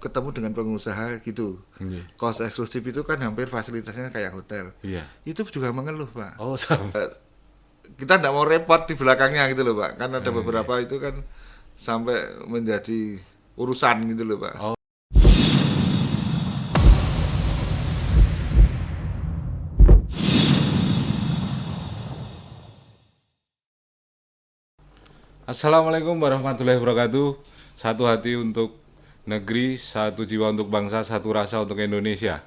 ketemu dengan pengusaha gitu. Kos eksklusif itu kan hampir fasilitasnya kayak hotel. Iya. Itu juga mengeluh, Pak. Oh, sama. Kita tidak mau repot di belakangnya gitu loh, Pak. Kan ada Iya. beberapa itu kan sampai menjadi urusan gitu loh, Pak. Oh. Assalamualaikum warahmatullahi wabarakatuh. Satu hati untuk negeri, satu jiwa untuk bangsa, satu rasa untuk Indonesia.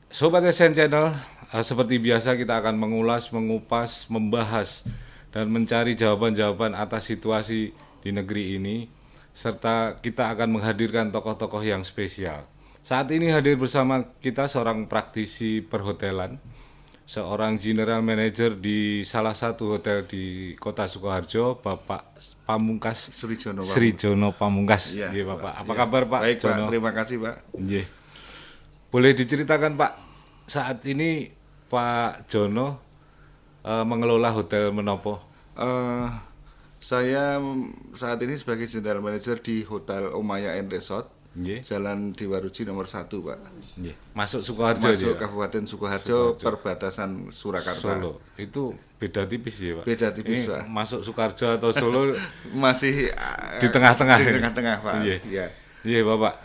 Sobat SN Channel, seperti biasa kita akan mengulas, mengupas, membahas, dan mencari jawaban-jawaban atas situasi di negeri ini, serta kita akan menghadirkan tokoh-tokoh yang spesial. Saat ini hadir bersama kita seorang praktisi perhotelan, seorang general manager di salah satu hotel di Kota Sukoharjo, Bapak Pamungkas Srijono, Pak. Srijono Pamungkas. Iya, Iya, Bapak. Apa iya. kabar, Pak Baik, Jono? Pak. Terima kasih, Pak. Iya. Boleh diceritakan, Pak, saat ini Pak Jono mengelola hotel menopo? Eh, saya saat ini sebagai general manager di Hotel Omaya and Resort, Nggih. Jalan Dewaruji nomor 1, Pak. Nggih. Masuk Sukoharjo Masuk dia, Pak? Kabupaten Sukoharjo, perbatasan Surakarta. Solo. Itu beda tipis ya, Pak? Beda tipis, Ini Pak. masuk Sukoharjo atau Solo Masih di tengah-tengah. Di tengah-tengah, Pak. Iya. Iya. Iya, Bapak.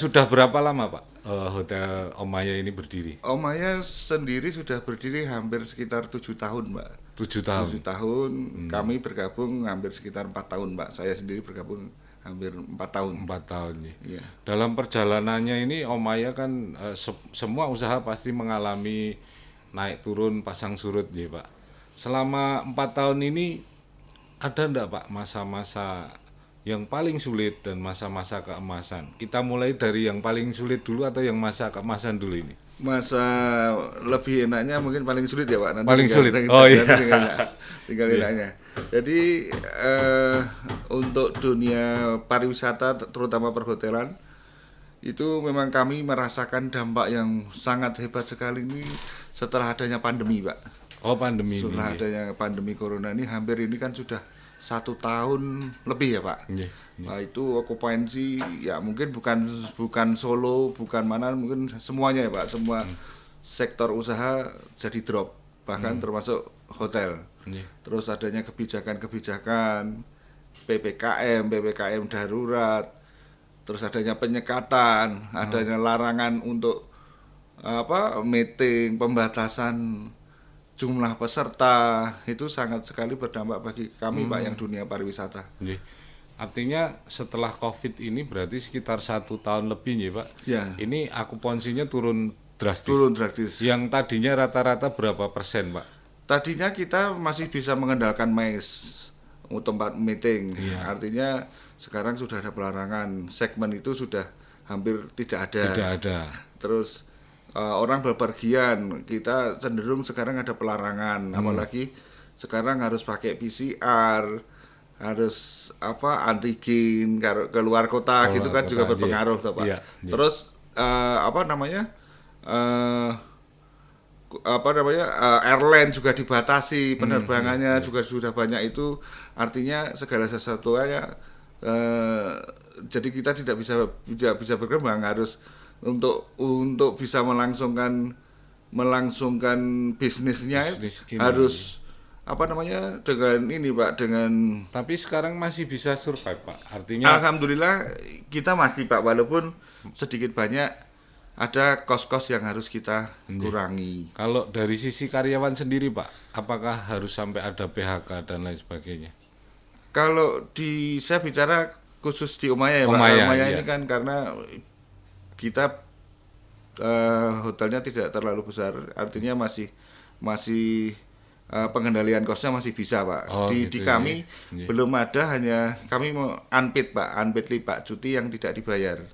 Sudah berapa lama, Pak, Hotel Omaya ini berdiri? Omaya sendiri sudah berdiri hampir sekitar 7 tahun, Pak. 7 tahun. 7 tahun. Kami bergabung hampir sekitar 4 tahun, Pak. Saya sendiri bergabung hampir 4 tahun. 4 tahun ya. Iya. Dalam perjalanannya ini Omaya kan semua usaha pasti mengalami naik turun pasang surut ya, Pak. Selama 4 tahun ini ada enggak, Pak, masa-masa yang paling sulit dan masa-masa keemasan? Kita mulai dari yang paling sulit dulu atau yang masa keemasan dulu ini? Masa lebih enaknya mungkin paling sulit ya, Pak. Nanti Paling sulit. Oh, iya. Tinggal enaknya. Jadi untuk dunia pariwisata terutama perhotelan itu memang kami merasakan dampak yang sangat hebat sekali ini setelah adanya pandemi, Pak. Oh, pandemi Setelah ini. adanya pandemi corona ini hampir ini kan sudah 1 tahun lebih ya, Pak. Nggih. Nah, itu okupansi ya mungkin bukan Solo, bukan mana, mungkin semuanya ya, Pak. Semua sektor usaha jadi drop, bahkan termasuk hotel. Nggih. Terus adanya kebijakan-kebijakan PPKM darurat, terus adanya penyekatan, adanya larangan untuk meeting, pembatasan jumlah peserta, itu sangat sekali berdampak bagi kami, Pak, yang dunia pariwisata. Nggih. Artinya setelah COVID ini berarti sekitar 1 tahun lebih ya, Pak? Ya. Ini akupansinya turun drastis. Turun drastis. Yang tadinya rata-rata berapa persen, Pak? Tadinya kita masih bisa mengandalkan MICE untuk tempat meeting. Iya. Artinya sekarang sudah ada pelarangan, segmen itu sudah hampir tidak ada. Tidak ada. Terus orang bepergian, kita cenderung sekarang ada pelarangan, apalagi sekarang harus pakai PCR, harus antigen keluar kota, gitu kan kota, juga berpengaruh, iya. Pak. Iya, iya. Terus airline juga dibatasi penerbangannya, juga sudah banyak, itu artinya segala sesuatunya jadi kita tidak bisa berkembang, harus untuk bisa melangsungkan bisnisnya Bisnis ini. harus dengan ini, Pak, dengan Tapi sekarang masih bisa survive, Pak. Artinya alhamdulillah kita masih, Pak, walaupun sedikit banyak ada kos-kos yang harus kita kurangi. kalau dari sisi karyawan sendiri, Pak, apakah harus sampai ada PHK dan lain sebagainya? Kalau saya bicara khusus di Omaya ya, Pak. Omaya, Omaya iya. ini kan karena kita hotelnya tidak terlalu besar, artinya masih pengendalian kosnya masih bisa, Pak. Oh, di gitu, kami iya. belum ada, hanya kami mau unpaid, Pak, unpaid leave, Pak, cuti yang tidak dibayar.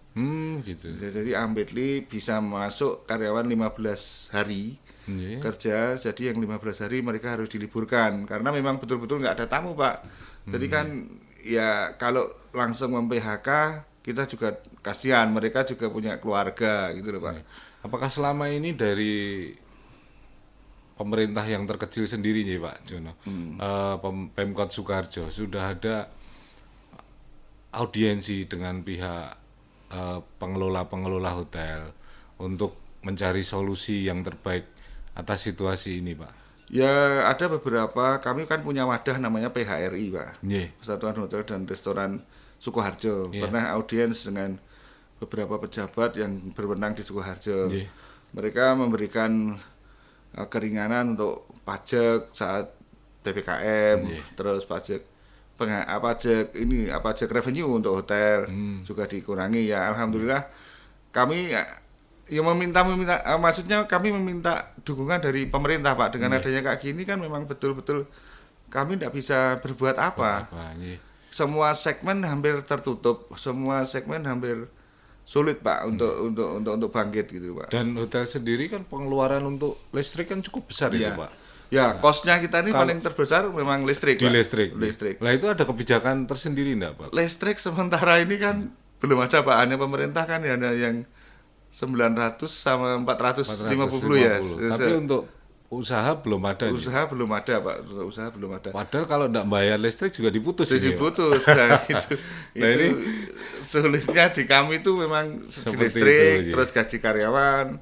Gitu. Jadi unpaid leave bisa masuk karyawan 15 hari Iya. kerja, jadi yang 15 hari mereka harus diliburkan karena memang betul-betul nggak ada tamu, Pak. Jadi kan ya kalau langsung mem-PHK kita juga kasihan, mereka juga punya keluarga gitu loh, Pak. Apakah selama ini dari pemerintah yang terkecil sendiri ya, Pak Jono, Pemkot Sukoharjo sudah ada audiensi dengan pihak pengelola-pengelola hotel untuk mencari solusi yang terbaik atas situasi ini, Pak? Ya ada beberapa, kami kan punya wadah namanya PHRI Pak, Nggih. Persatuan Hotel dan Restoran Sukoharjo. Iya. Pernah audiens dengan beberapa pejabat yang berwenang di Sukoharjo. Nggih. Mereka memberikan keringanan untuk pajak saat PPKM, terus pajak pajak revenue untuk hotel juga dikurangi ya. Alhamdulillah kami ya meminta maksudnya kami meminta dukungan dari pemerintah Pak. Dengan adanya kayak gini kan memang betul-betul kami tidak bisa berbuat apa. Semua segmen hampir tertutup, semua segmen hampir sulit Pak untuk bangkit gitu Pak. Dan hotel sendiri kan pengeluaran untuk listrik kan cukup besar itu Pak. Ya, kosnya kita ini paling terbesar memang listrik di Pak. Listrik. Lah itu ada kebijakan tersendiri enggak Pak? Listrik sementara ini kan belum ada Pak, hanya pemerintah kan ya ada yang 900 sama 450 ya. Tapi untuk usaha belum ada. Usaha belum ada Pak, usaha belum ada. Padahal kalau enggak bayar listrik juga diputus ini. Diputus nah, gitu. Nah, itu ini sulitnya di kami itu memang listrik, terus gaji karyawan.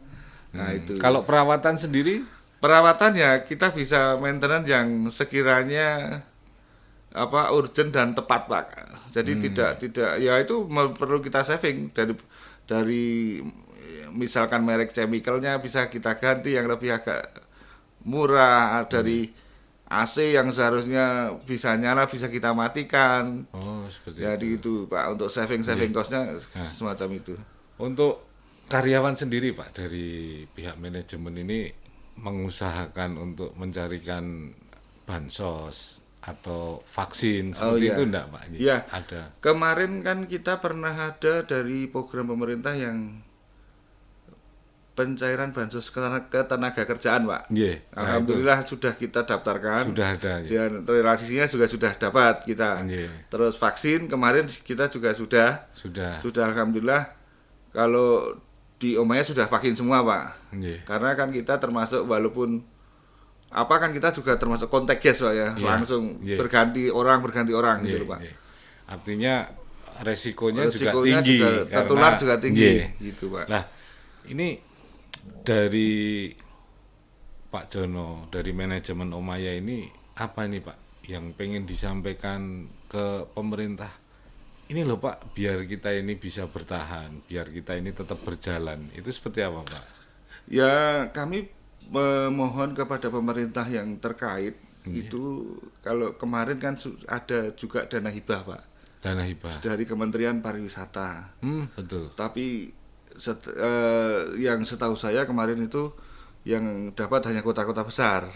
Nah, itu. Kalau perawatan sendiri? Perawatan ya kita bisa maintenance yang sekiranya urgent dan tepat Pak. Jadi tidak ya itu perlu kita saving dari misalkan merek chemicalnya bisa kita ganti yang lebih agak murah, dari AC yang seharusnya bisa nyala bisa kita matikan. Oh, seperti jadi itu Pak, untuk saving cost-nya semacam itu. Untuk karyawan sendiri Pak, dari pihak manajemen ini mengusahakan untuk mencarikan bansos atau vaksin seperti itu enggak Pak? Iya. Ada. Kemarin kan kita pernah ada dari program pemerintah yang pencairan bansos ke tenaga kerjaan Pak. Yeah. Alhamdulillah sudah kita daftarkan. Sudah ada. Dan toleransinya juga sudah dapat kita. Terus vaksin kemarin kita juga sudah alhamdulillah. Kalau di Omaya sudah vaksin semua Pak. Karena kan kita termasuk walaupun kan kita juga termasuk contagious Pak ya. Langsung berganti orang gitu Pak. Artinya resikonya juga tinggi, juga, tertular juga tinggi gitu Pak. Nah, ini dari Pak Jono, dari manajemen Omaya ini apa nih Pak yang pengen disampaikan ke pemerintah? Ini loh Pak, biar kita ini bisa bertahan, biar kita ini tetap berjalan. Itu seperti apa Pak? Ya kami memohon kepada pemerintah yang terkait itu, kalau kemarin kan ada juga dana hibah Pak. Dana hibah dari Kementerian Pariwisata. Betul. Tapi yang setahu saya kemarin itu yang dapat hanya kota-kota besar.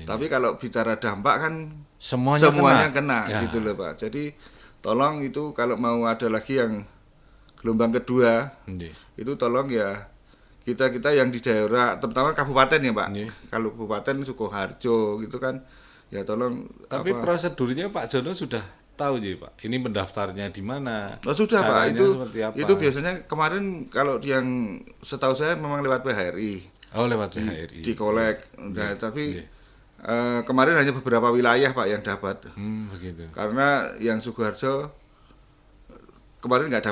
Tapi kalau bicara dampak kan semuanya kena gitu loh Pak. Jadi tolong itu kalau mau ada lagi yang gelombang kedua, itu tolong ya kita yang di daerah, terutama kabupaten ya Pak. Kalau kabupaten Sukoharjo gitu kan, ya tolong. Tapi prosedurnya Pak Jono sudah tahu ya Pak. Ini mendaftarnya di mana? Sudah Pak. Itu biasanya kemarin kalau yang setahu saya memang lewat PHRI. Oh, lewat PHRI. Di kolek. Nah, tapi kemarin hanya beberapa wilayah Pak yang dapat. Begitu. Karena yang Sukoharjo kemarin nggak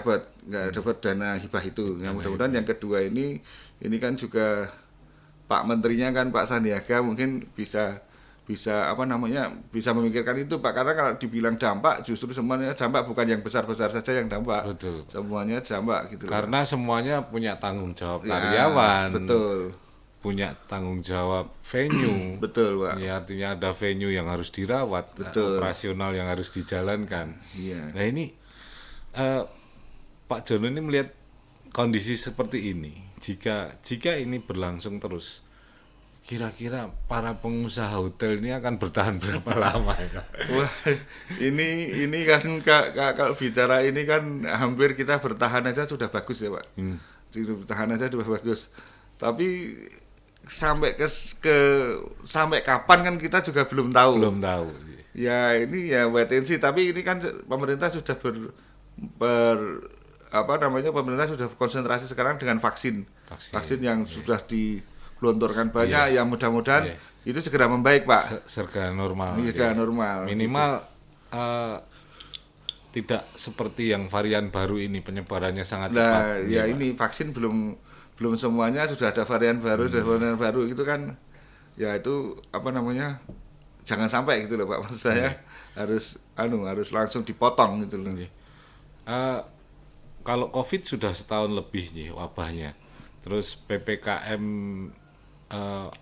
dapat dana hibah itu. Yang mudah-mudahan yang kedua ini kan juga Pak Menterinya kan Pak Sandiaga mungkin bisa bisa memikirkan itu Pak, karena kalau dibilang dampak justru semuanya dampak, bukan yang besar-besar saja yang dampak. Betul. Semuanya dampak gitu. Karena semuanya punya tanggung jawab karyawan. Betul. Punya tanggung jawab venue. Betul Pak. Ya, artinya ada venue yang harus dirawat, operasional yang harus dijalankan. Iya. Nah ini Pak Jono ini melihat kondisi seperti ini, jika ini berlangsung terus, kira-kira para pengusaha hotel ini akan bertahan berapa lama ya? Wah, ini kan kalau bicara ini kan hampir kita bertahan aja sudah bagus ya Pak. Bertahan aja sudah bagus. Tapi sampai sampai kapan kan kita juga belum tahu. Belum tahu. Ya ini ya wait and see, tapi ini kan pemerintah sudah pemerintah sudah konsentrasi sekarang dengan vaksin yang sudah digelontorkan banyak, yang mudah-mudahan itu segera membaik Pak. Segera normal. Segera normal. Minimal tidak seperti yang varian baru ini penyebarannya sangat Nah, cepat. ya Pak. ini vaksin belum semuanya sudah ada varian baru, sudah varian baru itu kan ya itu apa namanya? Jangan sampai gitu loh Pak. Maksud saya harus langsung dipotong gitu loh. Eh, kalau COVID sudah setahun lebih nih wabahnya, terus PPKM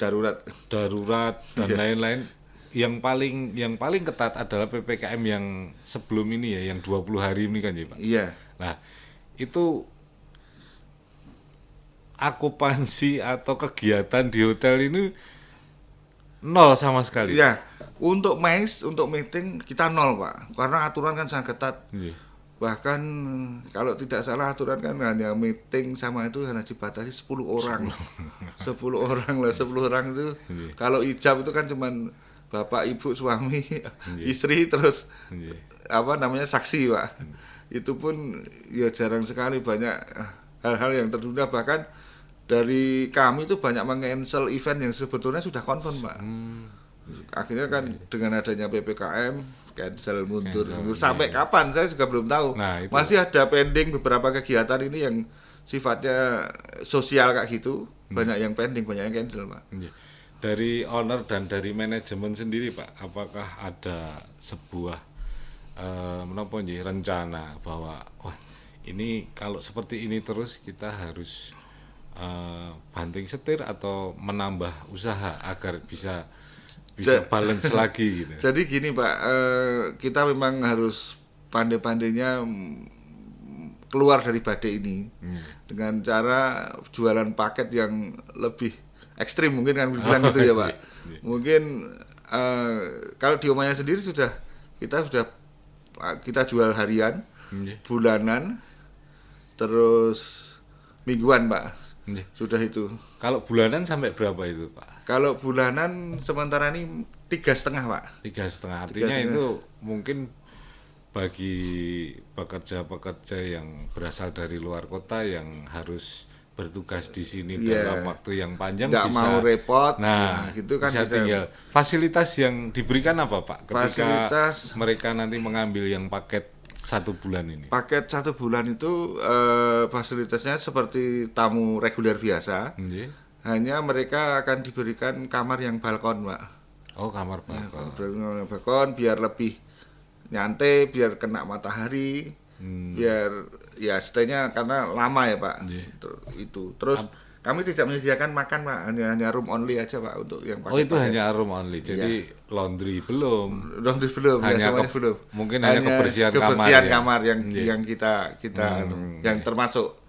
Darurat. darurat dan lain-lain, yang paling ketat adalah PPKM yang sebelum ini ya, yang 20 hari ini kan ya Pak. Iya. Nah, itu akupansi atau kegiatan di hotel ini nol sama sekali. Iya. Untuk untuk meeting kita nol Pak. Karena aturan kan sangat ketat. Iya. Bahkan kalau tidak salah aturan kan hanya meeting sama itu hanya dibatasi 10 orang. 10 orang lah, 10 orang itu. Kalau ijab itu kan cuman bapak, ibu, suami, istri terus apa namanya saksi, Pak. Itu pun ya jarang sekali, banyak hal-hal yang tertunda, bahkan dari kami itu banyak meng-cancel event yang sebetulnya sudah confirm, Pak. Akhirnya kan dengan adanya PPKM cancel mundur sampai kapan saya juga belum tahu. Nah, masih ada pending beberapa kegiatan ini yang sifatnya sosial kayak gitu, banyak yang pending, banyak yang cancel, Pak. Dari owner dan dari manajemen sendiri Pak, apakah ada sebuah rencana bahwa wah ini kalau seperti ini terus kita harus banting setir atau menambah usaha agar bisa balance lagi gitu. Jadi gini Pak, kita memang harus pandai-pandainya keluar dari badai ini dengan cara jualan paket yang lebih ekstrim mungkin kan bilang gitu ya Pak. Mungkin kalau di Omanya sendiri kita jual harian, bulanan, terus mingguan Pak. Sudah itu. Kalau bulanan sampai berapa itu Pak? Kalau bulanan sementara ini 3,5 Pak. 3,5, artinya itu mungkin bagi pekerja-pekerja yang berasal dari luar kota yang harus bertugas di sini dalam waktu yang panjang nggak bisa mau repot. Nah, gitu kan bisa tinggal. Fasilitas yang diberikan apa Pak ketika mereka nanti mengambil yang paket 1 bulan ini? Paket 1 bulan itu fasilitasnya seperti tamu reguler biasa. Hanya mereka akan diberikan kamar yang balkon, Pak. Oh, kamar balkon. Ya, balkon biar lebih nyantai, biar kena matahari, biar ya stay-nya karena lama ya, Pak. Itu. Terus kami tidak menyediakan makan, Pak. Hanya room only aja, Pak, untuk yang paket. Oh, itu hanya room only. Jadi laundry belum. Laundry belum, hanya belum. Mungkin hanya kebersihan kamar yang kita yang termasuk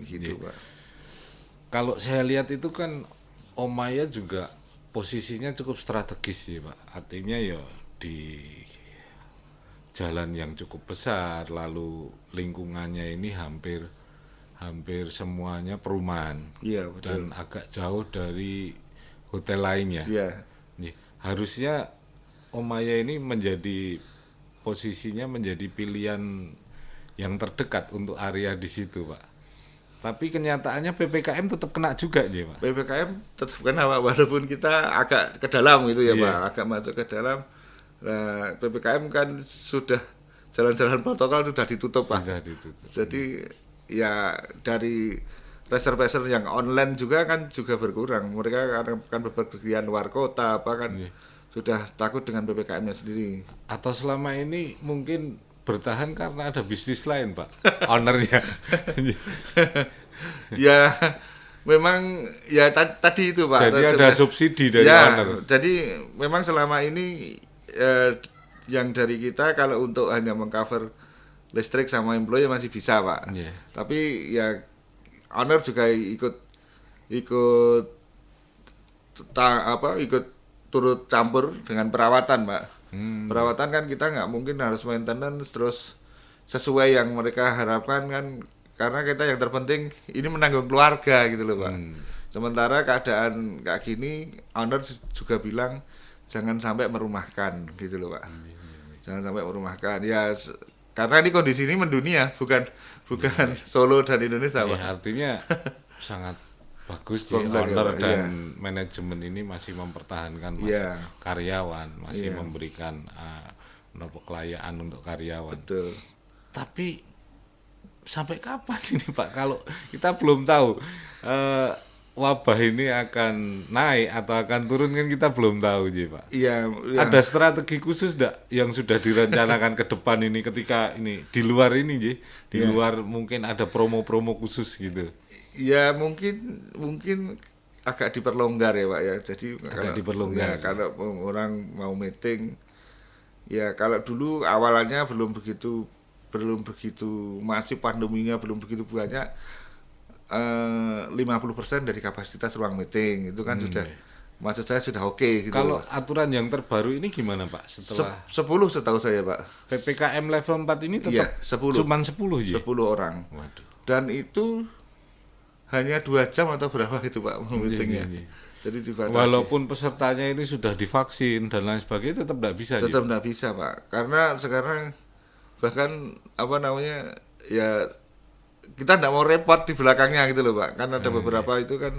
gitu, yeah. Pak. Kalau saya lihat itu kan Omaya juga posisinya cukup strategis sih Pak. Artinya ya di jalan yang cukup besar, lalu lingkungannya ini hampir semuanya perumahan. Iya, betul. Dan agak jauh dari hotel lainnya. Iya. Harusnya Omaya ini posisinya menjadi pilihan yang terdekat untuk area di situ Pak. Tapi kenyataannya PPKM tetap kena juga nih Pak. PPKM tetap kena Pak, walaupun kita agak ke dalam gitu ya Pak, agak masuk ke dalam. Nah, PPKM kan sudah jalan-jalan protokol sudah ditutup Pak. Sudah ditutup. Jadi ya dari reservasi yang online juga kan juga berkurang. Mereka akan bepergian luar kota apa kan sudah takut dengan PPKM-nya sendiri. Atau selama ini mungkin bertahan karena ada bisnis lain Pak, ownernya. Ya memang ya tadi itu Pak. Jadi ada subsidi dari owner. Jadi memang selama ini yang dari kita kalau untuk hanya mengcover listrik sama employee masih bisa Pak. Tapi ya owner juga ikut turut campur dengan perawatan Pak. Perawatan kan kita nggak mungkin harus maintenance terus sesuai yang mereka harapkan kan, karena kita yang terpenting ini menanggung keluarga gitu loh Pak. Sementara keadaan kayak gini owner juga bilang jangan sampai merumahkan gitu loh Pak. Jangan sampai merumahkan ya, karena ini kondisi ini mendunia, bukan Solo dan Indonesia Pak. Artinya sangat bagus di owner dan manajemen ini masih mempertahankan karyawan, masih memberikan nopo kelayaan untuk karyawan. Betul. Tapi sampai kapan ini Pak? Kalau kita belum tahu wabah ini akan naik atau akan turun kan kita belum tahu Pak. Iya, ya. Ada strategi khusus enggak yang sudah direncanakan ke depan ini ketika ini di luar ini di luar mungkin ada promo-promo khusus gitu. Ya mungkin agak diperlonggar ya Pak ya. Jadi Agak diperlonggar. Kalau orang mau meeting, ya kalau dulu awalannya belum begitu masih pandeminya belum begitu banyak. 50% dari kapasitas ruang meeting itu kan sudah, maksud saya sudah oke gitu. Kalau aturan yang terbaru ini gimana Pak? Setelah 10 setahu saya Pak. PPKM level 4 ini tetap Iya, 10. cuman 10 ya? 10 orang. Waduh. Dan itu hanya 2 jam atau berapa gitu Pak meetingnya. Iya. Jadi dibatasi. Walaupun pesertanya ini sudah divaksin dan lain sebagainya tetap tidak bisa. Tetap tidak bisa Pak. Karena sekarang bahkan ya kita tidak mau repot di belakangnya gitu loh Pak. Kan ada beberapa itu kan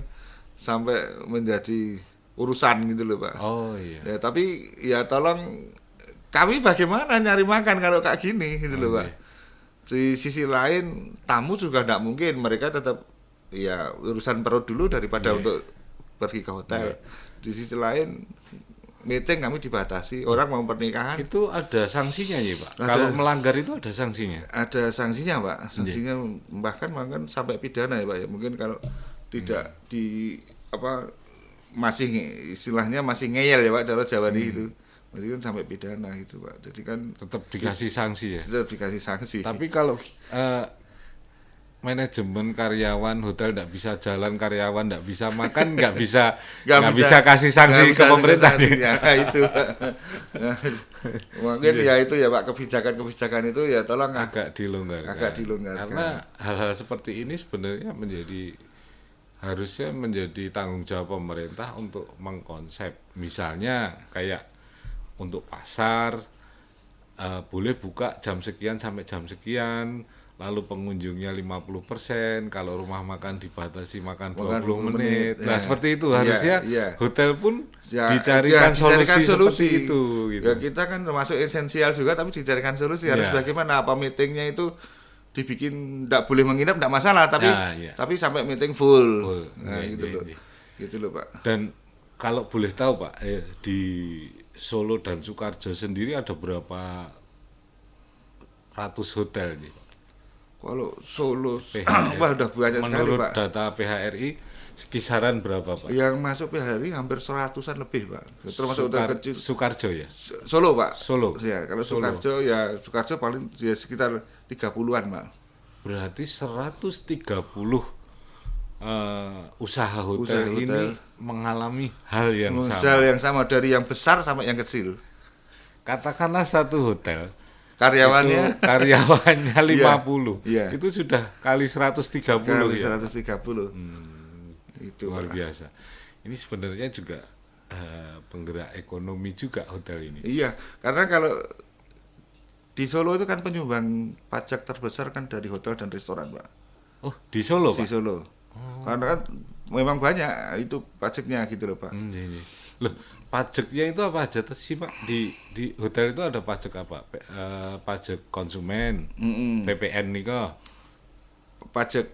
sampai menjadi urusan gitu loh Pak. Oh iya. Ya tapi ya tolong kami bagaimana nyari makan kalau kayak gini gitu loh Pak. Di sisi lain tamu juga tidak mungkin, mereka tetap ya urusan perut dulu daripada untuk pergi ke hotel. Di sisi lain meeting kami dibatasi, orang mau pernikahan. Itu ada sanksinya ya Pak? Ada. Kalau melanggar itu ada sanksinya? Ada sanksinya Pak, sanksinya bahkan sampai pidana ya Pak ya. Mungkin kalau tidak masih istilahnya masih ngeyel ya Pak kalau Jawa itu. Berarti kan sampai pidana gitu Pak. Jadi kan tetap dikasih sanksi ya? Tetap dikasih sanksi. Tapi kalau manajemen karyawan hotel tidak bisa jalan, karyawan tidak bisa makan, nggak bisa kasih sanksi ke pemerintah. Ya, itu mungkin ya itu ya Pak, kebijakan itu ya tolong agak dilonggarkan. Karena hal-hal seperti ini sebenarnya harusnya menjadi tanggung jawab pemerintah untuk mengkonsep. Misalnya kayak untuk pasar boleh buka jam sekian sampai jam sekian, lalu pengunjungnya 50%, kalau rumah makan dibatasi makan 20 menit. Nah, seperti itu harusnya hotel pun dicarikan solusi seperti itu gitu. Ya kita kan termasuk esensial juga tapi dicarikan solusi harus bagaimana, apa meetingnya itu dibikin enggak boleh menginap enggak masalah tapi sampai meeting full. Nah, gitu loh. Gitu loh, Pak. Dan kalau boleh tahu Pak, di Solo dan Sukoharjo sendiri ada berapa ratus hotel nih Pak? Kalau Solo udah banyak sekali menurut Pak. Data PHRI kisaran berapa Pak? Yang masuk PHRI hampir 100-an lebih Pak. Termasuk hotel kecil. Sukoharjo ya? Solo Pak. Solo. Ya, kalau Sukoharjo paling ya sekitar 30-an Pak. Berarti 130 usaha hotel ini mengalami hal yang sama. Hal yang sama dari yang besar sampai yang kecil. Katakanlah satu hotel karyawannya 50. Iya. Itu sudah kali 130 kali ya. 130. Itu luar biasa. Ini sebenarnya juga penggerak ekonomi juga hotel ini. Iya, karena kalau di Solo itu kan penyumbang pajak terbesar kan dari hotel dan restoran, Pak. Oh, di Solo, Pak? Di Solo. Karena kan memang banyak itu pajaknya gitu loh, Pak. Loh, pajaknya itu apa aja sih Pak? Di hotel itu ada pajak apa? Pajak konsumen, PPN nih kok. Pajak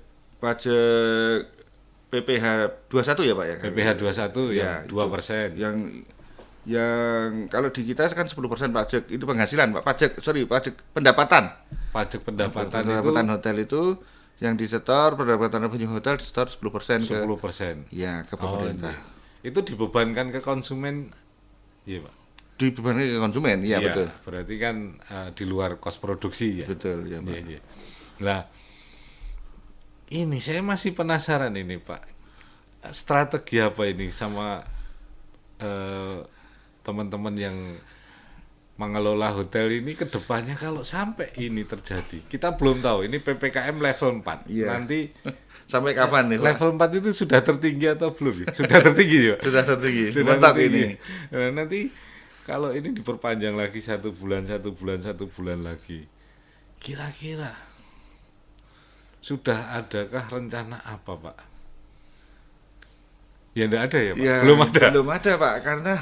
PPh 21 ya Pak ya? PPh 21 ya 2%. Yang kalau di kita kan 10% pajak itu penghasilan Pak. Pajak pendapatan. Pajak pendapatan hotel itu yang disetor, pendapatan revenue hotel disetor 10% 10%. Ya, ke pemerintah. Itu dibebankan ke konsumen, iya Pak? Dibebankan ke konsumen, iya betul. Berarti kan di luar kos produksi ya? Betul, ya Pak. Iya. Nah, ini saya masih penasaran ini Pak. Strategi apa ini sama teman-teman yang mengelola hotel ini ke depannya kalau sampai ini terjadi. Kita belum tahu, ini PPKM level 4. Iya. Nanti sampai kapan nih Pak? Level 4 itu sudah tertinggi atau belum? Sudah tertinggi ya? Sudah tertinggi. Sudah tertinggi. Nah, nanti kalau ini diperpanjang lagi 1 bulan lagi, kira-kira sudah adakah rencana apa Pak? Ya enggak ada ya Pak? Ya, belum ada Pak, karena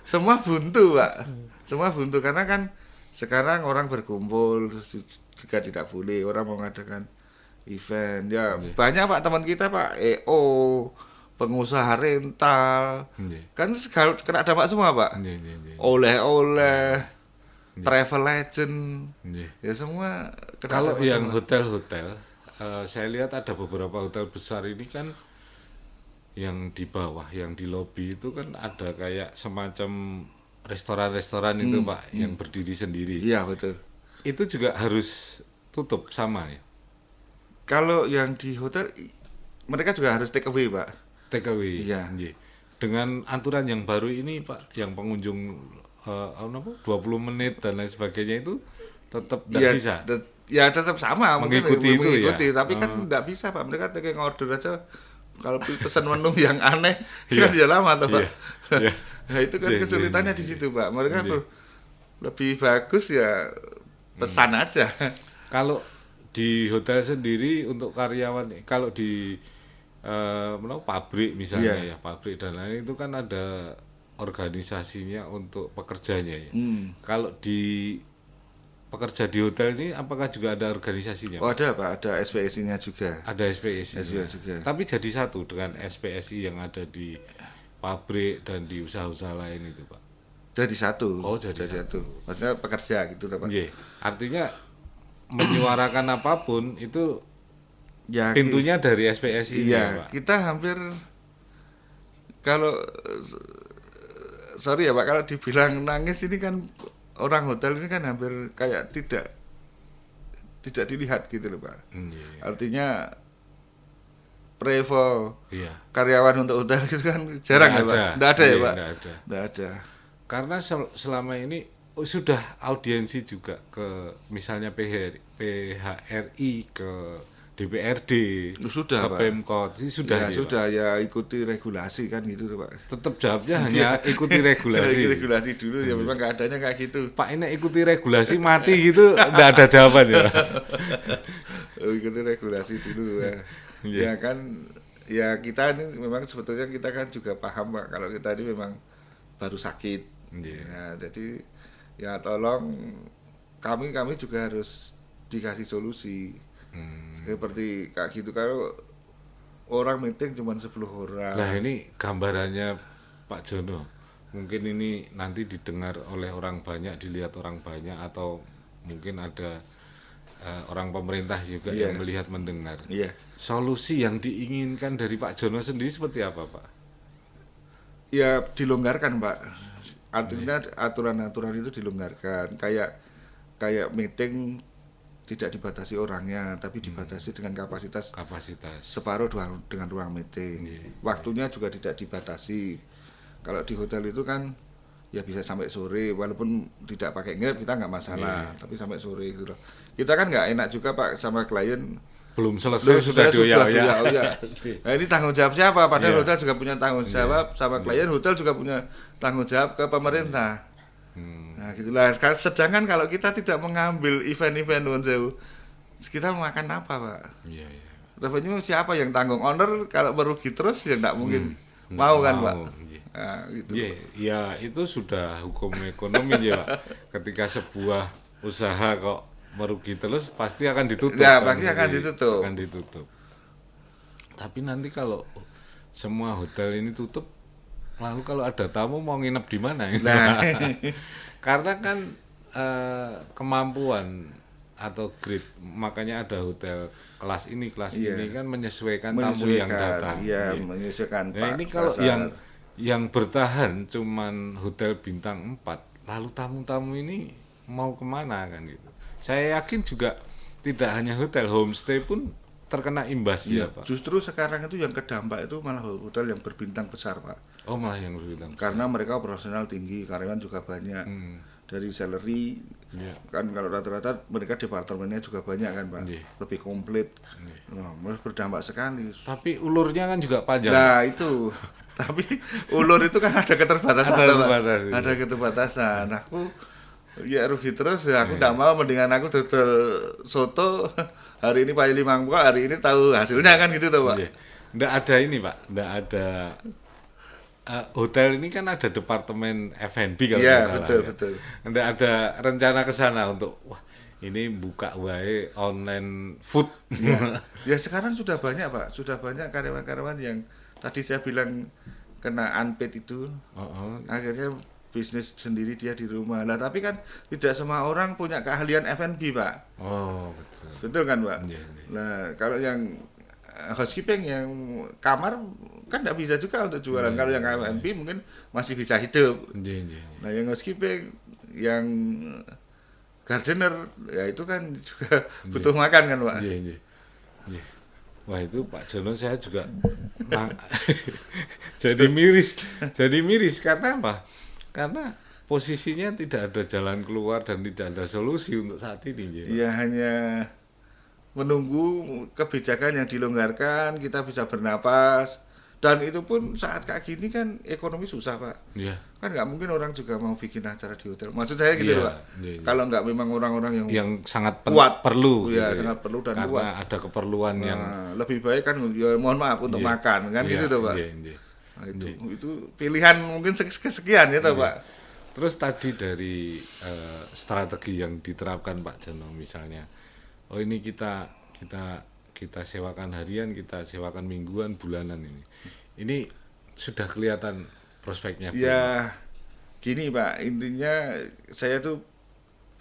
semua buntu Pak. Semua buntu karena kan Sekarang orang berkumpul juga tidak boleh, orang mau mengadakan event. Ya Nggih. banyak Pak teman kita Pak EO, pengusaha rental, Nggih. kan segala kena dampak semua Pak. Nggih, nggih, nggih. Oleh-oleh, travel legend, Nggih. ya semua kena Kalau dampak yang semua. hotel-hotel, saya lihat ada beberapa hotel besar ini kan yang di bawah, yang di lobi itu kan ada kayak semacam restoran-restoran itu Pak, yang berdiri sendiri. Iya betul. Itu juga harus tutup sama ya, Kalau yang di hotel mereka juga harus take away Pak. take away. Iya. Nggih. Dengan aturan yang baru ini Pak, yang pengunjung 20 menit dan lain sebagainya itu tetap tidak Ya, bisa. ya tetap sama mungkin Mengikuti itu ya? mengikuti, tapi kan tidak bisa Pak. Mereka taking order aja. Kalau pesan menu yang aneh kan ya lama tuh Pak. Iya. Nah, itu kan Iya, kesulitannya iya, di iya. situ Pak. Mereka Iya. lebih bagus ya pesan aja. Kalau di hotel sendiri untuk karyawan, kalau di pabrik misalnya Iya. ya, pabrik dan lain itu kan ada organisasinya untuk pekerjanya ya. Kalau di pekerja di hotel ini apakah juga ada organisasinya? Oh ada Pak, ada SPSI-nya juga. Ada SPSI. SPSI juga. Tapi jadi satu dengan SPSI yang ada di pabrik dan di usaha-usaha lain itu, Pak. Jadi satu. Oh, jadi satu. Maksudnya pekerja gitu Pak. Nggih. Artinya menyuarakan apapun itu Ya, pintunya dari SPSI iya, ya, Pak. kita hampir kalau sorry ya Pak, kalau dibilang nangis ini kan orang hotel ini kan hampir kayak tidak dilihat gitu loh Pak. Nggih. Artinya prevo Iya. karyawan untuk hotel itu kan jarang ya Pak. Tidak ada ya Iya, Pak. nggak ada. Tidak ada. Karena selama ini sudah audiensi juga ke misalnya PHRI, ke DPRD, Sudah ke Pak. Pemkot, ini sudah Ya, ya, sudah ya ikuti regulasi kan gitu tuh Pak. tetap jawabnya hanya ikuti regulasi. Regulasi dulu ya memang keadaannya kayak gitu. Pak ini ikuti regulasi mati gitu, enggak ada jawaban ya. Ikuti regulasi dulu ya. Iya. Ya kan ya kita ini memang sebetulnya kita kan juga paham Pak kalau kita ini memang baru sakit. Iya. Ya, jadi ya tolong kami juga harus dikasih solusi. Seperti kayak gitu kalau orang meeting cuma 10 orang. Nah ini gambarannya Pak Jono, mungkin ini nanti didengar oleh orang banyak, dilihat orang banyak, atau mungkin ada orang pemerintah juga Iya. yang melihat mendengar. Iya. Solusi yang diinginkan dari Pak Jono sendiri seperti apa Pak? Ya dilonggarkan Pak. Artinya aturan-aturan itu dilonggarkan. Kayak meeting tidak dibatasi orangnya, tapi dibatasi dengan kapasitas Kapasitas. separuh dengan ruang meeting. Waktunya juga tidak dibatasi. Kalau di hotel itu kan ya bisa sampai sore, walaupun tidak pakai nginep kita nggak masalah, tapi sampai sore gitu loh. Kita kan nggak enak juga Pak sama klien. Belum selesai sudah dioyak-oyak. dioyak-oyak. Nah, ini tanggung jawab siapa? Padahal Iya. hotel juga punya tanggung jawab sama klien, hotel juga punya tanggung jawab ke pemerintah. Nah, gitulah. Sedangkan kalau kita tidak mengambil event-event nuwun sewu, kita mau makan apa, Pak? Iya, iya. Revenue siapa yang tanggung? Owner kalau merugi terus ya nggak mungkin Nggak mau kan, Pak? iya. Nah, gitu. Iya, ya itu sudah hukum ekonomi ya Pak. Ketika sebuah usaha kok merugi terus pasti akan ditutup. Ya, kan, pasti akan jadi ditutup. Akan ditutup. Tapi nanti kalau semua hotel ini tutup, lalu kalau ada tamu mau nginep di mana? Nah. Karena kan kemampuan atau grade, makanya ada hotel kelas ini Iya. kan menyesuaikan tamu yang datang. Iya, Iya. menyesuaikan Nah, Pak. ini kalau pasar. yang bertahan cuman hotel bintang 4, lalu tamu-tamu ini mau kemana kan gitu. Saya yakin juga tidak hanya hotel, homestay pun terkena imbas Iya, ya Pak. justru sekarang itu yang kedampak itu malah hotel yang berbintang besar, Pak. Oh malah yang berbintang. Karena mereka operasional tinggi, karyawan juga banyak. Dari salary Iya. kan kalau rata-rata mereka departemennya juga banyak kan, Pak. Iya. Lebih komplit. Nah, berdampak sekali. Tapi ulurnya kan juga panjang. Nah, itu. Tapi ulur itu kan ada keterbatasan, Ada Pak. keterbatasan, iya. Ada keterbatasan. Aku ya rugi terus ya, aku enggak mau, mendingan aku dodol soto hari ini paling 5 hari ini tahu hasilnya kan gitu tuh, Pak. Iya. Nggak ada ini Pak, nggak ada hotel ini kan ada departemen F&B kalau Iya, nggak salah. betul, Ya. betul. Ada rencana ke sana untuk wah ini buka wae online food. Ya, ya sekarang sudah banyak Pak, sudah banyak karyawan-karyawan yang tadi saya bilang kena unpaid itu, Oh, akhirnya bisnis sendiri dia di rumah. Lah tapi kan tidak semua orang punya keahlian F&B Pak, oh betul. betul kan Pak? Iya, iya. Nah kalau yang housekeeping yang kamar kan tidak bisa juga untuk jualan. Kalau yang F&B mungkin masih bisa hidup. Iya, iya. Nah yang housekeeping, yang gardener, ya itu kan juga butuh makan kan Pak? Iya, iya. Iya. Wah itu Pak Jono saya juga nah, jadi miris karena apa? Karena posisinya tidak ada jalan keluar dan tidak ada solusi untuk saat ini. Ya, Pak. Ya hanya menunggu kebijakan yang dilonggarkan, kita bisa bernapas. Dan itu pun saat kayak gini kan ekonomi susah Pak. Iya. Kan nggak mungkin orang juga mau bikin acara di hotel. Maksud saya gitu Iya, loh Pak. iya, iya. Kalau nggak memang orang-orang Yang sangat kuat, perlu, ya gitu. sangat perlu dan Karena kuat. ada keperluan yang Nah, lebih baik kan ya mohon maaf untuk Iya, makan kan iya, gitu tuh Pak. iya, iya. Nah, itu pilihan mungkin kesekian ya tuh Pak. Terus tadi dari strategi yang diterapkan Pak Jono misalnya, oh ini kita sewakan harian, kita sewakan mingguan, bulanan ini. Ini sudah kelihatan prospeknya. Ya gini Pak, intinya saya tuh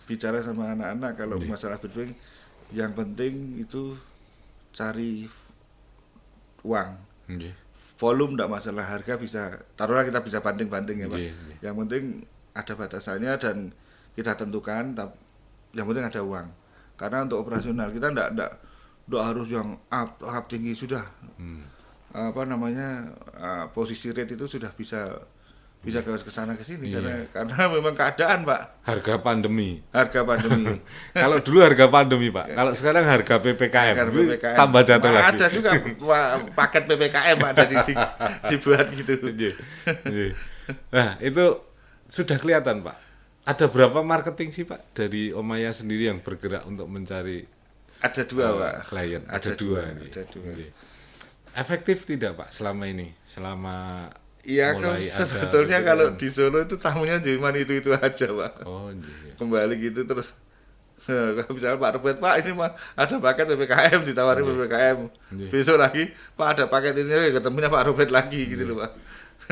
bicara sama anak-anak kalau masalah bidding, yang penting itu cari uang. Nggih. Volume enggak masalah, harga bisa taruhlah kita bisa banting-banting ya Pak. Nggih, nggih. Yang penting ada batasannya dan kita tentukan, yang penting ada uang. Karena untuk operasional kita enggak harus yang up tinggi sudah. Apa namanya posisi rate itu sudah bisa ke sana ke sini karena memang keadaan Pak, Harga pandemi. Kalau Kalau dulu harga pandemi Pak, kalau sekarang harga PPKM, PPKM tambah jatuh Nah, lagi. ada juga paket PPKM ada dibuat gitu. Nggih, nggih. Nah itu sudah kelihatan Pak. Ada berapa marketing sih Pak dari Omaya sendiri yang bergerak untuk mencari Ada dua Pak. klien? Ada dua. Nggih. Efektif tidak Pak selama ini? Selama Iya kan mulai ada sebetulnya gitu kalau kan? di Solo itu tamunya cuma itu aja Pak. Oh iya. Kembali gitu terus kalau misalnya Pak Robert, Pak ini mah ada paket PPKM, ditawarin PPKM. Nggih. Besok lagi Pak ada paket ini, ketemunya Pak Robert lagi gitu loh Pak.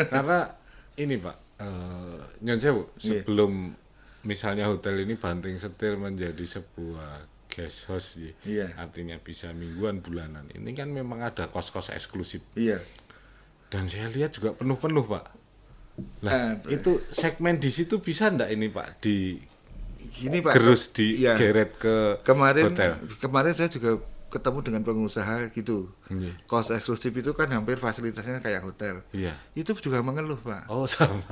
Karena ini Pak, Nyon Sewu, Iya. sebelum misalnya hotel ini banting setir menjadi sebuah guest house, ya, Iya. artinya bisa mingguan, bulanan. Ini kan memang ada kos-kos eksklusif. Iya. Dan saya lihat juga penuh-penuh Pak. Nah, Ah, itu segmen di situ bisa ndak ini Pak Gini Pak. gerus Iya. digeret ke Kemarin hotel? saya juga ketemu dengan pengusaha gitu. Iya. Kos eksklusif itu kan hampir fasilitasnya kayak hotel. Iya. Itu juga mengeluh Pak. Oh sama.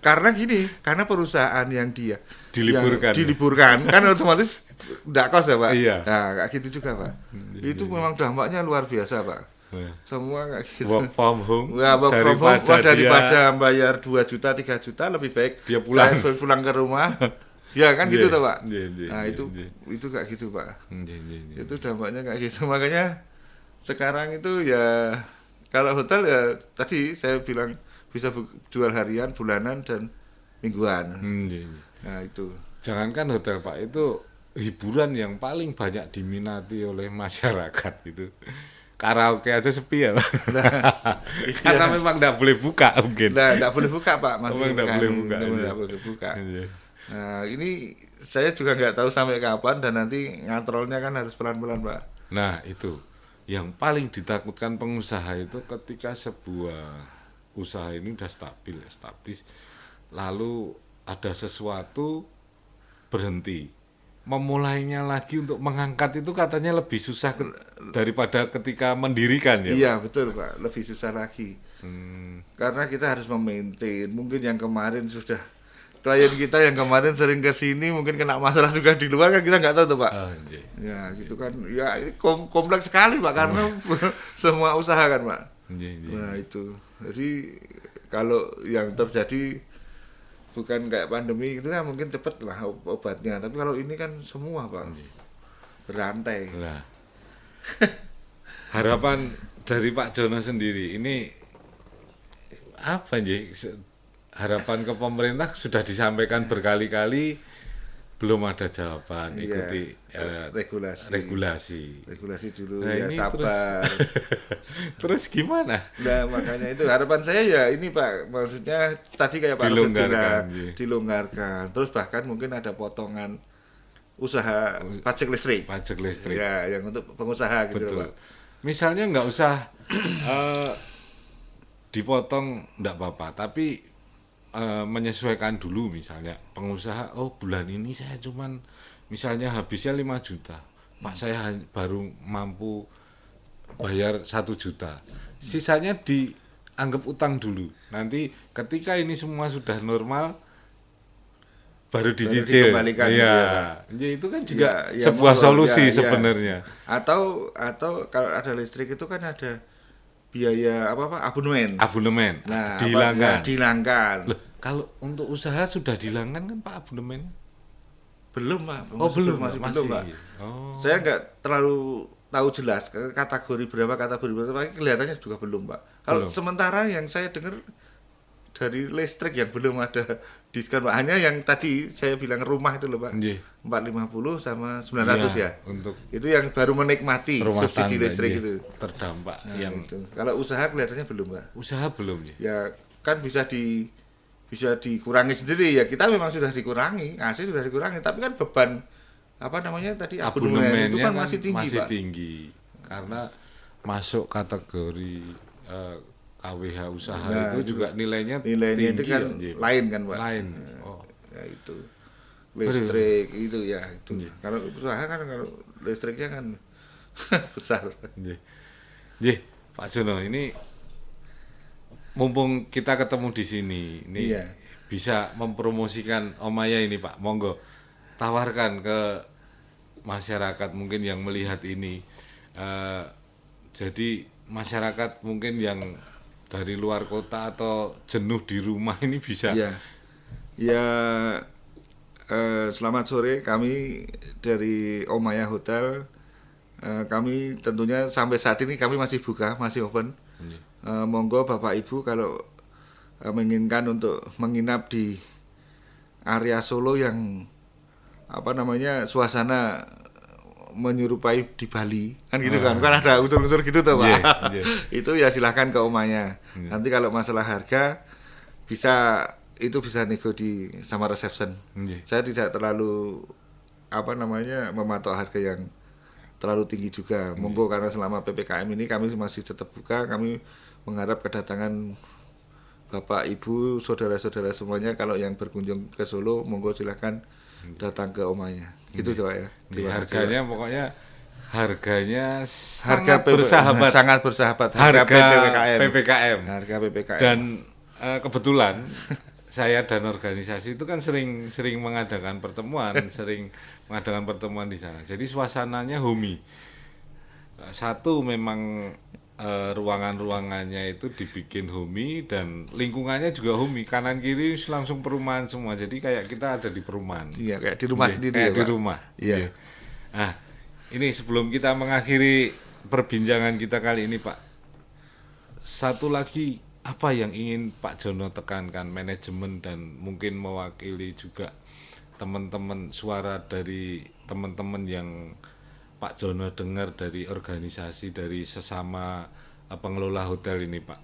Karena gini, karena perusahaan yang dia Diliburkan. yang diliburkan kan otomatis enggak kos ya Pak. Iya. Nah, kayak gitu juga Pak. Itu memang dampaknya luar biasa Pak. Nah, Semua kayak gitu. work from home. Ya, work from home daripada dia- bayar 2 juta, 3 juta lebih baik Dia pulang. saya pulang ke rumah. Ya kan gitu Iya, tuh Pak. iya, iya, Nah, iya, itu iya. itu kayak gitu Pak. Iya, iya, iya. Itu dampaknya kayak gitu. Makanya sekarang itu ya kalau hotel ya tadi saya bilang bisa jual harian, bulanan dan mingguan. Iya, iya. Nah, itu. Jangankan hotel Pak, itu hiburan yang paling banyak diminati oleh masyarakat itu karaoke aja sepi ya Pak. Karena memang nggak boleh buka mungkin. Nah, enggak boleh buka Pak, masih Memang nggak kan, boleh buka, nggak iya. boleh buka. Iya. Nah, ini saya juga nggak tahu sampai kapan dan nanti ngontrolnya kan harus pelan-pelan Pak. Nah itu yang paling ditakutkan pengusaha itu ketika sebuah usaha ini udah stabil, establis, lalu ada sesuatu berhenti, memulainya lagi untuk mengangkat itu katanya lebih susah daripada ketika mendirikan ya. Iya betul Pak, lebih susah lagi. Hmm, Karena kita harus memaintain. Mungkin yang kemarin sudah klien kita yang kemarin sering ke sini mungkin kena masalah juga di luar kan kita nggak tahu tuh Pak. anjay. Ya gitu kan. Ya ini kompleks sekali Pak karena semua usaha kan Pak. Iya, iya. Nah itu. Jadi kalau yang terjadi bukan kayak pandemi itu kan mungkin cepet lah obatnya. Tapi kalau ini kan semua Pak berantai. Nah, harapan dari Pak Jono sendiri ini apa nggih harapan ke pemerintah sudah disampaikan berkali-kali, belum ada jawaban. Ikuti regulasi. Regulasi dulu, Nah, ya ini sabar. Terus gimana? Nah, makanya itu harapan saya ya ini Pak, maksudnya tadi kayak Pak Robert bilang, dilonggarkan. Terus bahkan mungkin ada potongan usaha pajak listrik. Pajak listrik. Ya, yang untuk pengusaha gitu Betul. loh, Pak. Misalnya nggak usah dipotong nggak apa-apa, tapi menyesuaikan dulu. Misalnya pengusaha, oh bulan ini saya cuman misalnya habisnya 5 juta, Pak saya baru mampu bayar 1 juta, sisanya dianggap utang dulu, nanti ketika ini semua sudah normal baru dicicil. Dikembalikan. Iya, ya, itu kan juga ya, sebuah solusi ya. sebenarnya. Atau kalau ada listrik itu kan ada biaya abonemen. Nah, dihilangkan. Loh, kalau untuk usaha sudah dihilangkan kan Pak abonemennya? Belum Pak. Belum, masih Pak. belum Pak. Saya nggak terlalu tahu jelas kategori berapa, tapi kelihatannya juga belum Pak. Kalau sementara yang saya dengar dari listrik yang belum ada diskon Pak. Hanya yang tadi saya bilang rumah itu loh Pak. 450 sama 900 ya. Untuk itu yang baru menikmati subsidi listrik itu. Terdampak yang itu. Kalau usaha kelihatannya belum Pak. Usaha belum ya. Ya kan bisa dikurangi sendiri ya. Kita memang sudah dikurangi, AC sudah dikurangi, tapi kan beban tadi abonemen itu kan masih tinggi masih Pak. Tinggi karena masuk kategori KWH usaha itu juga nilainya tinggi itu kan lain kan Pak. Lain. Ya itu listrik itu ya itu. Kalau usaha kan kalau listriknya kan besar. Pak Jono, ini mumpung kita ketemu di sini, ini bisa mempromosikan Omaya ini Pak. Monggo tawarkan ke masyarakat mungkin yang melihat ini. Jadi masyarakat mungkin yang dari luar kota atau jenuh di rumah ini bisa. Selamat sore, kami dari Omaya Hotel. Kami tentunya sampai saat ini kami masih buka, masih open. Monggo Bapak Ibu kalau menginginkan untuk menginap di area Solo yang suasana menyerupai di Bali kan gitu kan ada unsur-unsur gitu tuh Pak. Itu ya silahkan ke Omaya. Nanti kalau masalah harga bisa nego sama reception. Saya tidak terlalu mematok harga yang terlalu tinggi juga. Monggo karena selama PPKM ini kami masih tetap buka. Kami mengharap kedatangan Bapak Ibu, saudara-saudara semuanya kalau yang berkunjung ke Solo monggo silahkan datang ke Omaya. Gitu Pak ya. Harganya pokoknya harga bersahabat. Sangat bersahabat. Harga PPKM. Dan kebetulan saya dan organisasi itu kan sering mengadakan pertemuan, di sana. Jadi suasananya homey. Satu memang ruangannya itu dibikin homey dan lingkungannya juga homey. Kanan kiri langsung perumahan semua. Jadi kayak kita ada di perumahan. Iya, kayak di rumah sendiri kayak ya, di Pak. rumah. Iya. Nah, ini sebelum kita mengakhiri perbincangan kita kali ini, Pak. Satu lagi, apa yang ingin Pak Jono tekankan manajemen dan mungkin mewakili juga teman-teman, suara dari teman-teman yang Pak Jono dengar dari organisasi, dari sesama pengelola hotel ini, Pak?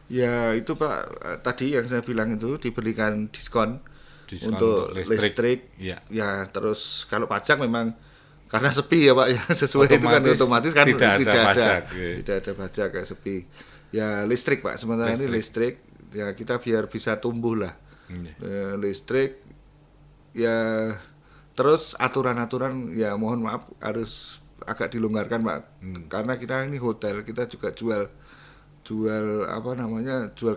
Ya itu Pak, tadi yang saya bilang itu diberikan diskon untuk listrik. Ya terus kalau pajak memang karena sepi ya Pak ya, sesuai itu kan otomatis kan tidak ada pajak kayak sepi. Ya listrik Pak, sementara ini listrik ya kita biar bisa tumbuh lah. Listrik ya. Terus aturan-aturan ya mohon maaf harus agak dilonggarkan Pak. Karena kita ini hotel, kita juga jual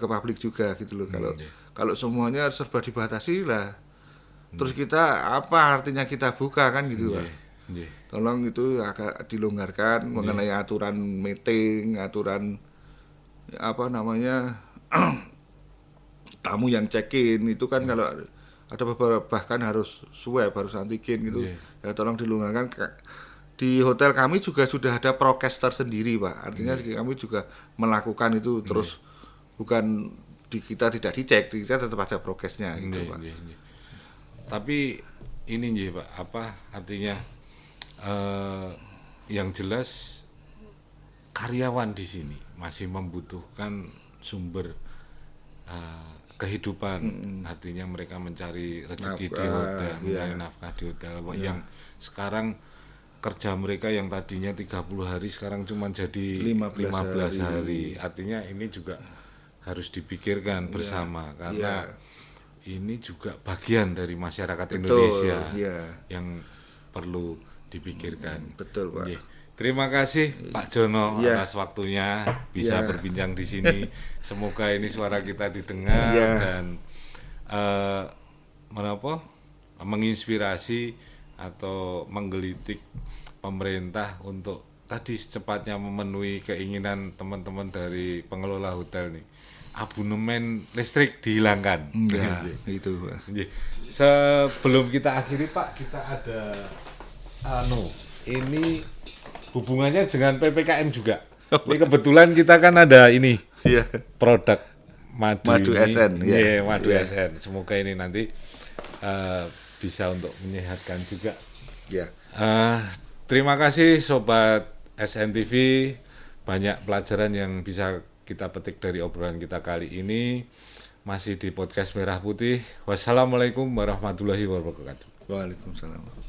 ke publik juga gitu loh. Kalau semuanya serba dibatasi lah. Terus kita apa artinya kita buka kan gitu Pak. Tolong itu agak dilonggarkan mengenai aturan meeting, aturan tamu yang check-in itu kan kalau ada beberapa bahkan harus swab, harus antigen gitu. Ya tolong dilonggarkan. Di hotel kami juga sudah ada prokes tersendiri Pak. Artinya kami juga melakukan itu terus bukan kita tidak dicek, kita tetap ada prokesnya gitu, Pak. Nggih. Tapi ini nggih Pak, artinya yang jelas karyawan di sini masih membutuhkan sumber kehidupan, artinya mereka mencari rezeki di hotel, mencari nafkah di hotel, yang sekarang kerja mereka yang tadinya 30 hari sekarang cuma jadi 15 hari. Artinya ini juga harus dipikirkan bersama karena ini juga bagian dari masyarakat Indonesia yang perlu dipikirkan. Betul, Pak. Terima kasih Pak Jono atas waktunya bisa berbincang di sini. Semoga ini suara kita didengar dan menginspirasi atau menggelitik pemerintah untuk tadi secepatnya memenuhi keinginan teman-teman dari pengelola hotel nih. Abonemen listrik dihilangkan. Itu, Pak. Sebelum kita akhiri Pak, kita ada ini hubungannya dengan PPKM juga. Ini kebetulan kita kan ada ini produk madu SN. Madu SN. Semoga ini nanti bisa untuk menyehatkan juga. Terima kasih Sobat SNTV, banyak pelajaran yang bisa kita petik dari obrolan kita kali ini. Masih di podcast Merah Putih. Wassalamualaikum warahmatullahi wabarakatuh. Waalaikumsalam.